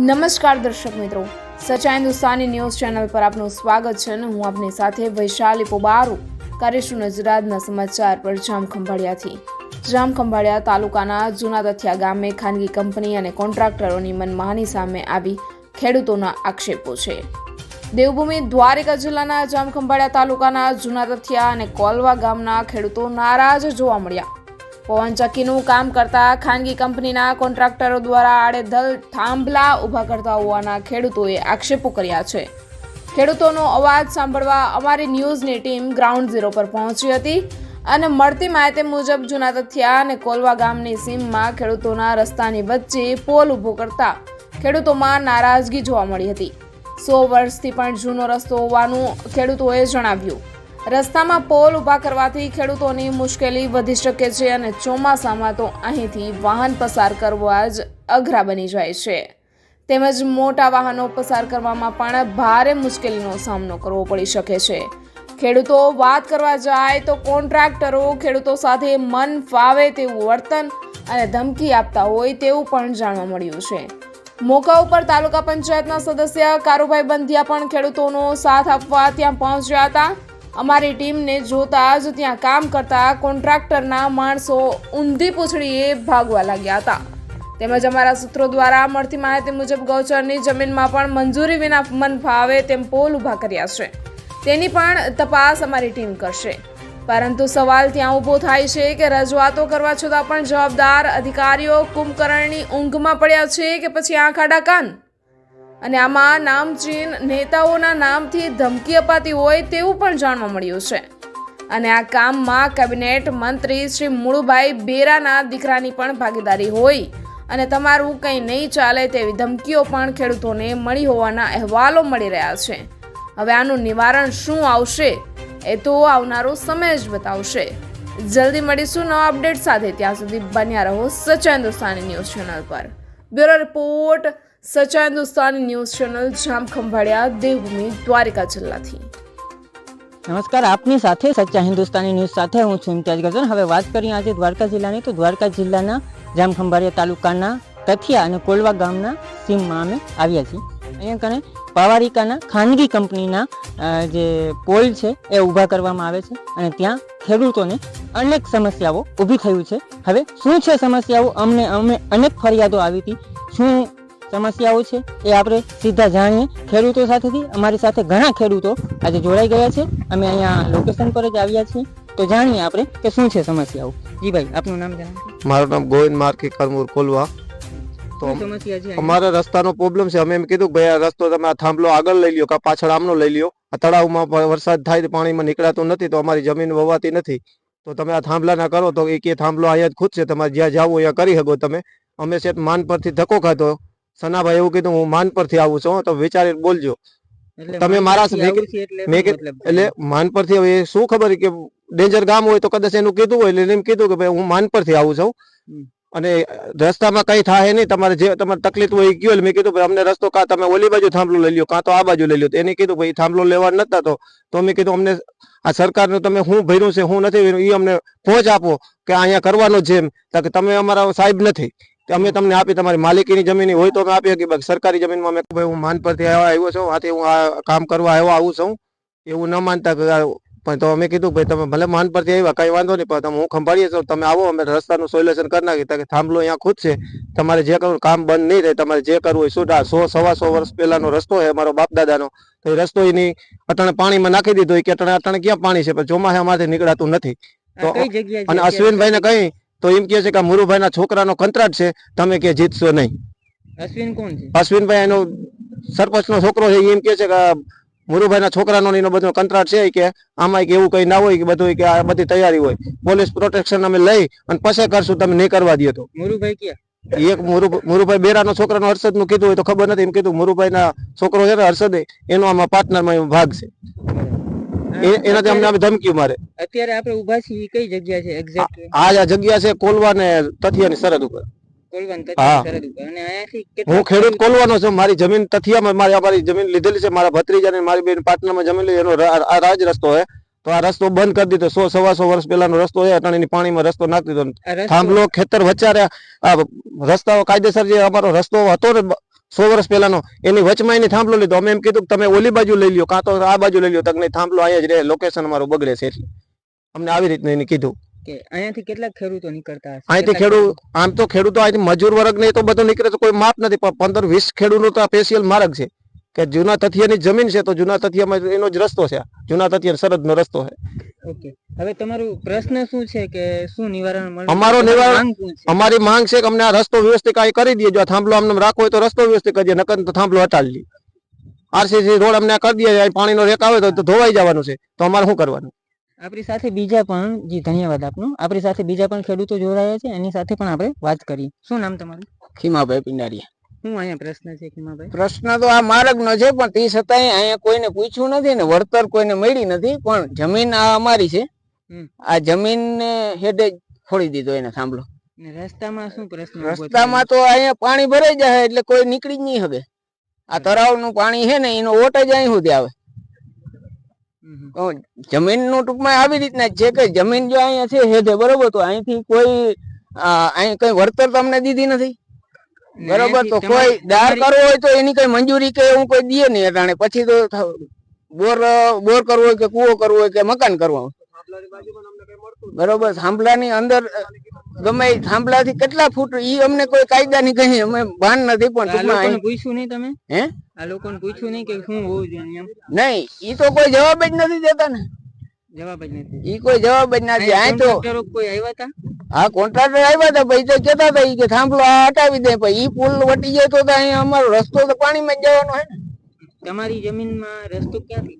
નમસ્કાર દર્શક મિત્રો, સચ્ચા હિન્દુસ્તાની ન્યૂઝ ચેનલ પર આપનું સ્વાગત છે અને હું આપની સાથે વૈશાલી પોબારુ કરીશું નજરાદના સમાચાર પર જામખંભાળિયાથી। જામખંભાળિયા તાલુકાના જૂના તથિયા ગામે ખાનગી કંપની અને કોન્ટ્રાક્ટરોની મનમાની સામે આવી ખેડૂતોના આક્ષેપો છે। દેવભૂમિ દ્વારકા જિલ્લાના જામખંભાળિયા તાલુકાના જૂના તથિયા અને કોલવા ગામના ખેડૂતો નારાજ જોવા મળ્યા। પવનચક્કીનું કામ કરતા ખાનગી કંપનીના કોન્ટ્રાક્ટરો દ્વારા આડેધડ થાંભલા ઊભા કરતા હોવાના ખેડૂતોએ આક્ષેપો કર્યા છે। ખેડૂતોનો અવાજ સાંભળવા અમારી ન્યૂઝની ટીમ ગ્રાઉન્ડ ઝીરો પર પહોંચી હતી અને મળતી માહિતી મુજબ જૂના તથિયા અને કોલવા ગામની સીમમાં ખેડૂતોના રસ્તાની વચ્ચે પોલ ઊભો કરતા ખેડૂતોમાં નારાજગી જોવા મળી હતી। 100 વર્ષથી પણ જૂનો રસ્તો હોવાનું ખેડૂતોએ જણાવ્યું। રસ્તામાં પોલ ઊભા કરવાથી ખેડૂતોની મુશ્કેલી વધી શકે છે અને ચોમાસામાં તો અહીંથી વાહન પસાર કરવા જ અઘરા બની જાય છે, તેમજ મોટા વાહનો પસાર કરવામાં પણ ભારે મુશ્કેલીનો સામનો કરવો પડી શકે છે। ખેડૂતો વાત કરવા જાય તો કોન્ટ્રાક્ટરો ખેડૂતો સાથે મન ફાવે તેવું વર્તન અને ધમકી આપતા હોય તેવું પણ જાણવા મળ્યું છે। મોકા ઉપર તાલુકા પંચાયતના સદસ્ય કારુભાઈ બંધિયા પણ ખેડૂતોનો સાથ આપવા ત્યાં પહોંચ્યા હતા। અમારી ટીમને જોતા જ ત્યાં કામ કરતા કોન્ટ્રાક્ટરના માણસો ઊંધી પૂંછડીએ ભાગવા લાગ્યા હતા, તેમજ અમારા સૂત્રો દ્વારા મળતી માહિતી મુજબ ગૌચરની જમીનમાં પણ મંજૂરી વિના મન ફાવે તેમ પોલ ઊભા કર્યા છે, તેની પણ તપાસ અમારી ટીમ કરશે। પરંતુ સવાલ ત્યાં ઊભો થાય છે કે રજૂઆતો કરવા છતાં પણ જવાબદાર અધિકારીઓ કુંભકર્ણની ઊંઘમાં પડ્યા છે કે પછી આંખ આડા કાન, અને આમાં નામચીન નેતાઓના નામથી ધમકી અપાતી હોય તેવું પણ જાણવા મળ્યું છે। અને આ કામમાં કેબિનેટ મંત્રી શ્રી મુળુભાઈ બેરાના દીકરાની પણ ભાગીદારી હોય અને તમારું કંઈ નહીં ચાલે તેવી ધમકીઓ પણ ખેડૂતોને મળી હોવાના અહેવાલો મળી રહ્યા છે। હવે આનું નિવારણ શું આવશે એ તો આવનારો સમય જ બતાવશે। જલ્દી મળીશું નવા અપડેટ સાથે, ત્યાં સુધી બન્યા રહો સચ્ચા હિન્દુસ્તાની ન્યૂઝ ચેનલ પર। બ્યુરો રિપોર્ટ, સચ્ચા હિન્દુસ્તાની ન્યૂઝ ચેનલ, જામખંભાળિયા, દેવભૂમિ, દ્વારકા જિલ્લાથી। નમસ્કાર, આપની સાથે સચ્ચા હિન્દુસ્તાની ન્યૂઝ સાથે હું છું ઇમ્તિયાઝ ગઝન। હવે વાત કરીએ આજે દ્વારકા જિલ્લાની, તો દ્વારકા જિલ્લાના જામખંભાળિયા તાલુકાના તથિયા અને કોલવા ગામના સીમમાં અમે આવ્યા છીએ। અહીંયા કને પાવારિકાના ખાનગી કંપનીના જે પોલ છે એ ઊભા કરવામાં આવે છે અને ત્યાં ખેડૂતોને અનેક સમસ્યાઓ ઊભી થયું છે। હવે શું છે સમસ્યાઓ, અમે અનેક ફરિયાદો આવી હતી, શું સમસ્યાઓ છે એ આપણે સીધા જાણીએ ખેડૂતો સાથેથી। અમારી સાથે ઘણા ખેડૂતો આજે જોડાઈ ગયા છે, અમે અહીંયા લોકેશન પર જ આવ્યા છીએ, તો જાણીએ આપણે કે શું છે સમસ્યાઓ। જી ભાઈ, આપનું નામ જણાવો। મારું નામ ગોવિંદ માર્કી કરમુર કોલવા। તો સમસ્યા છે અમારા રસ્તાનો પ્રોબ્લેમ છે। અમે એમ કીધું કે ભાઈ આ રસ્તો તમે આ થાંભલો આગળ લઈ લ્યો કે પાછળ આમનો લઈ લ્યો, આ તળાવમાં વરસાદ થાય તો પાણીમાં નીકળાતું નથી, તો અમારી જમીન વવાતી નથી, તો તમે આ થાંભલા ના કરો, તો એ કે થાંભલો અહીંયા જ ખૂદશે, તમારે જ્યાં જાવ અહીંયા કરી શકો તમે। અમે છે માન પરથી ધક્કો ખાધો, સનાભાઈ એવું કીધું હું માન પરથી આવું છું, તો વિચારીને બોલજો તમે મારા એટલે માન પરથી। હવે શું ખબર કે ડેન્જર ગામ હોય તો કદાચ એનું કીધું હોય એટલે એમ કીધું કે ભાઈ હું માન પરથી આવું છું અને રસ્તામાં કઈ થાય નહીં, તમારે જે તમારે તકલીફ હોય એ કયો। મેં કીધું ભાઈ અમને રસ્તો કાં તમે ઓલી બાજુ થાંભલો લઈ લ્યો કાં તો આ બાજુ લઈ લ્યો, એને કીધું ભાઈ થાંભલો લેવા નતા, તો મેં કીધું અમને આ સરકારનું તમે શું ભર્યું છે શું નથી ભર્યું એ અમને પહોંચ આપો કે અહીંયા કરવાનો છે એમ, કે તમે અમારા સાહેબ નથી, અમે તમને આપી તમારી માલિકીની જમીન હોય તો અમે આપીએ કે સરકારી જમીનમાં અમે ભાઈ હું માન પરથી આવ્યો છું, આથી હું આ કામ કરવા આવું છું, એવું ન માનતા પણ તો અમે કીધું ભાઈ તમે ભલે માન પરથી આવ્યા કઈ વાંધો નહીં, પણ તમે હું ખંભાળીએ છો, તમે આવો અમે રસ્તાનું સોલ્યુશન કરી નાખી, કે થાંભલો અહીંયા ખૂદશે, તમારે જે કરવું કામ બંધ નહીં રહે, તમારે જે કરવું હોય શું 100-125 વર્ષ પહેલાનો રસ્તો છે મારો બાપ દાદાનો, તો એ રસ્તો એની અટાણે પાણીમાં નાખી દીધો કે અટાણે ક્યાં પાણી છે, પણ ચોમાસા અમારથી નીકળાતું નથી। તો અને અશ્વિનભાઈ ને કઈ તો એમ કે છે કે મુરુભાઈ ના છોકરાનો કંત્રાટ છે, તમે કે જીતશો નહીં। અશ્વિન કોણ છે? અશ્વિનભાઈ એનો સરપંચ નો છોકરો છે, એમ કે છે કે મુરુભાઈ ના છોકરાનો એનો બધો કંત્રાટ છે, કે આમાં કે એવું કઈ ના હોય, કે બધું કે આ બધી તૈયારી હોય, પોલીસ પ્રોટેક્શન અમે લઈ અને પછી કરશું, તમે નહીં કરવા દો તો। મુરુભાઈ ક્યાં? એક મુરુભાઈ બેરાનો છોકરાનો હર્ષદ નું કીધું હોય તો ખબર નથી, એમ કીધું મુરુભાઈ ના છોકરો છે ને હર્ષદ, એનો આમાં પાર્ટનરમાં ભાગ છે, એનાથી અમને ધમકી મારે। અત્યારે આપણે ઊભા છીએ કઈ જગ્યા છે એક્ઝેક્ટ? આ જગ્યા છે કોલવા ને તથિયાની સરહદ ઉપર। હું ખેડૂત કોલવાનો છું, મારી જમીન તથિયામાં મારી જમીન લીધેલી છે, મારા ભત્રીજાને મારી બેન પાટણમાં જમીન લીધી, એનો આ રાજ રસ્તો છે, તો આ રસ્તો બંધ કરી દીધો। 100-125 વર્ષ પહેલાનો રસ્તો છે, અટાણીની પાણીમાં રસ્તો નાખી દીધો, થાંભલો ખેતર વચ્ચે રસ્તાઓ કાયદેસર જે અમારો રસ્તો હતો ને 100 વર્ષ પહેલાનો, એની વચમાં એની થાંભલો લીધો. અમે એમ કીધું કે તમે ઓલી બાજુ લઈ લ્યો કાં તો આ બાજુ લઈ લ્યો, તક નહીં થાંભલો અહીંયા જ રહે, લોકેશન અમારું બગડે છે એટલે અમને આવી રીતના એને કીધું. કે અહીંયાથી કેટલાક ખેડૂતો નીકળતા હશે? અહીંથી ખેડૂત આમ તો ખેડૂતો અહીંથી મજૂર વર્ગ ને તો બધું નીકળે તો કોઈ માપ નથી, પણ 15-20 ખેડૂતનો તો સ્પેશિયલ માર્ગ છે કે જૂના તથિયાની જમીન છે, તો જૂના તથિયામાં એનો જ રસ્તો છે, જૂના તથિયા સરહદનો રસ્તો છે. ઓકે, હવે તમારું પ્રશ્ન શું છે કે શું નિવારણ મળે? અમારો નિવારણ માંગ શું છે? અમારી માંગ છે કે અમને આ રસ્તો વ્યવસ્થિત કાંઈ કરી દે. જો આ થાંભલો અમને રાખવો હોય તો રસ્તો વ્યવસ્થિત કરી દે, નકર તો થાંભલો હટાવી લે. આરસીસી રોડ અમને કરી દે, અહીં પાણીનો રેક આવે તો ધોવાઈ જવાનું છે, તો અમારે શું કરવાનું? આપણી સાથે બીજા પણ, જી ધન્યવાદ આપનો, આપણી સાથે બીજા પણ ખેડૂતો જોડાયા છે, એની સાથે પણ આપણે વાત કરીએ. શું નામ તમારું? ખીમાભાઈ પિંડારિયા. શું અહીંયા પ્રશ્ન છે ખીમાભાઈ? પ્રશ્ન તો આ માર્ગ નો છે, પણ તે છતાંય અહીંયા કોઈને પૂછ્યું નથી ને વળતર કોઈને મળી નથી. પણ જમીન આ અમારી છે, આ જમીન હેડે છોડી દીધો એને થાંભલો. ને રસ્તામાં શું પ્રશ્ન ઊભો થયો? રસ્તામાં તો અહીંયા પાણી ભરાઈ જાય એટલે કોઈ નીકળી જ નહીં હવે. આ તળાવનું પાણી છે ને એનો ઓટ જ અહીં સુધી આવે. જમીન નું ટૂંકમાં આવી રીતના જ છે કે જમીન જો અહીંયા છે હેડે બરોબર, તો અહીંથી કોઈ અહીં કઈ વળતર તમને દીધી નથી બરોબર. તો કોઈ દાર કરવો હોય તો એની કઈ મંજૂરી કે એવું કોઈ દે નહીં અટાણે. પછી તો બોર કરવો હોય કે કૂવો કરવો હોય કે મકાન કરવું હોય બરોબર. થાંભલાની અંદર ગમે થાંભલાથી કેટલા ફૂટ ઈ અમને કોઈ કાયદાની કઈ અમે ભાન નથી. પણ ટૂંકમાં પૂછ્યું નહીં તમે? હે, આ લોકોને પૂછ્યું નહીં કે શું હોવું જોઈએ એમ? નહીં, ઈ તો કોઈ જવાબ જ નથી દેતા ને. જવાબ જ નથી. ઈ કોઈ જવાબ જ નથી. આ તો કોઈ આવ્યા હતા? હા, કોન્ટ્રાક્ટર આવ્યા હતા, પછી તો કેતા હતા ઈ કે થાંભલો આ હટાવી દે. પછી ઈ પુલ વટી જાય તો અહીંયા અમારો રસ્તો તો પાણીમાં જ જવાનો હે ને. તમારી જમીનમાં રસ્તો ક્યાંથી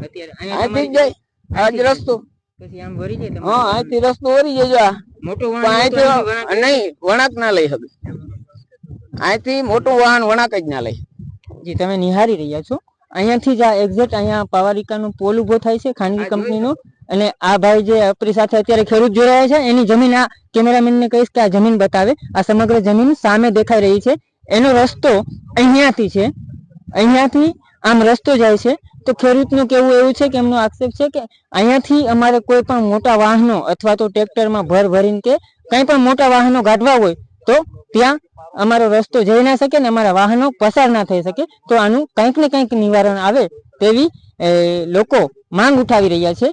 અત્યારે? અહીંથી જ જાય આજ રસ્તો. પછી આમ વરી જાય? હા, અહીંથી રસ્તો વરી જાય. મોટો નહીં, વળાંક ના લઈ શકે. અહીંથી મોટું વાહન વળાંક જ ના લઈ. જી, તમે નિહાળી રહ્યા છો, અહીંયાથી જ આ એક્ઝેક્ટ અહીંયા પાવારિકાનો પોલ ઉભો થાય છે ખાનગી કંપનીનો. અને આ ભાઈ જે આપણી સાથે અત્યારે ખેડૂત જોડાયા છે, એની જમીન, આ કેમેરામેન ને કહીશ કે આ જમીન બતાવે. આ સમગ્ર જમીન સામે દેખાઈ રહી છે. એનો રસ્તો અહીંયાથી છે, અહીંયાથી આમ રસ્તો જાય છે. તો ખેડૂતનું કેવું એવું છે કે એમનો આક્ષેપ છે કે અહીંયાથી અમારે કોઈ પણ મોટા વાહનો અથવા તો ટ્રેક્ટરમાં ભરીને કે કંઈ પણ મોટા વાહનો કાઢવા હોય તો ત્યાં અમારો રસ્તો જઈ ના શકે ને અમારા વાહનો પસાર ના થઈ શકે. તો આનું કંઈક ને કંઈક નિવારણ આવે તેવી લોકો માંગ ઉઠાવી રહ્યા છે.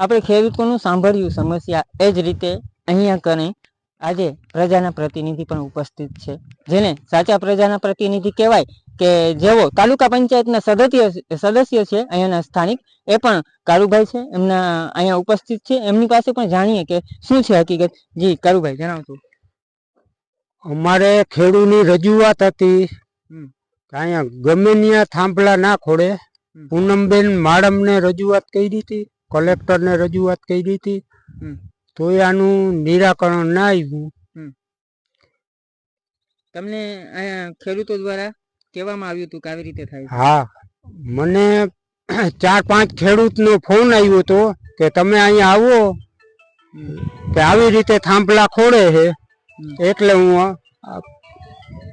આપણે ખેડૂતોનું સાંભળ્યું સમસ્યા, એ જ રીતે અહીંયા કને આજે પ્રજાના પ્રતિનિધિ પણ ઉપસ્થિત છે, જેને સાચા પ્રજાના પ્રતિનિધિ કહેવાય કે જેઓ તાલુકા પંચાયતના સદસ્ય છે અહીંયાના સ્થાનિક, એ પણ કારુભાઈ છે, એમના અહીંયા ઉપસ્થિત છે. એમની પાસે પણ જાણીએ કે શું છે હકીકત. જી કારુભાઈ, જણાવજો. અમારે ખેડૂતની રજૂઆત હતી કે અહીંયા ગમે ત્યાં થાંભલા ના ખોડે. પૂનમબેન માડમને રજૂઆત કરી હતી, કલેક્ટરને રજૂઆત કરી હતી, તો આનું નિરાકરણ ના આવ્યું. તમને અહીંયા ખેડૂતો દ્વારા કહેવામાં આવ્યું હતું કે આવી રીતે થાય? હા, મને 4-5 ખેડૂતનો ફોન આવ્યો હતો કે તમે અહીંયા આવો, કે આવી રીતે થાંભલા ખોડે છે, એટલે હું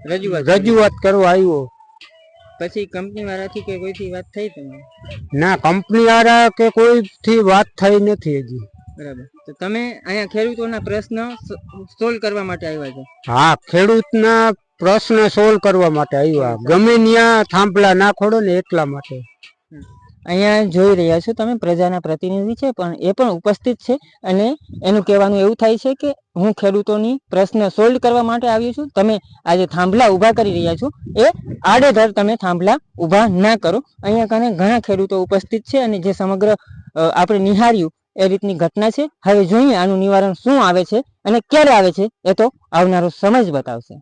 રજૂઆત કરવા આવ્યો. પછી કંપની વાળાથી કે કોઈથી વાત થઈ તમારી? ના, કંપની વાળા કે કોઈથી વાત થઈ નથી હજી. બરાબર. તો તમે અહીંયા ખેડૂતોના પ્રશ્ન સોલ્વ કરવા માટે આવ્યા છો? હા, ખેડૂતના પ્રશ્ન સોલ્વ કરવા માટે આવ્યા. ગમે ત્યાં થાંભલા ના ખોડો ને એટલા માટે. અહીંયા જોઈ રહ્યા છો તમે, પ્રજાના પ્રતિનિધિ છે પણ એ પણ ઉપસ્થિત છે. અને એનું કહેવાનું એવું થાય છે કે હું ખેડૂતોની પ્રશ્ન સોલ્વ કરવા માટે આવ્યો છું. તમે આજે થાંભલા ઊભા કરી રહ્યા છો, એ આડેધડ તમે થાંભલા ઊભા ના કરો. અહીંયા કને ઘણા ખેડૂતો ઉપસ્થિત છે અને જે સમગ્ર આપણે નિહાળ્યું એ રીતની ઘટના છે. હવે જોઈએ આનું નિવારણ શું આવે છે અને ક્યારે આવે છે, એ તો આવનારો સમય જ બતાવશે.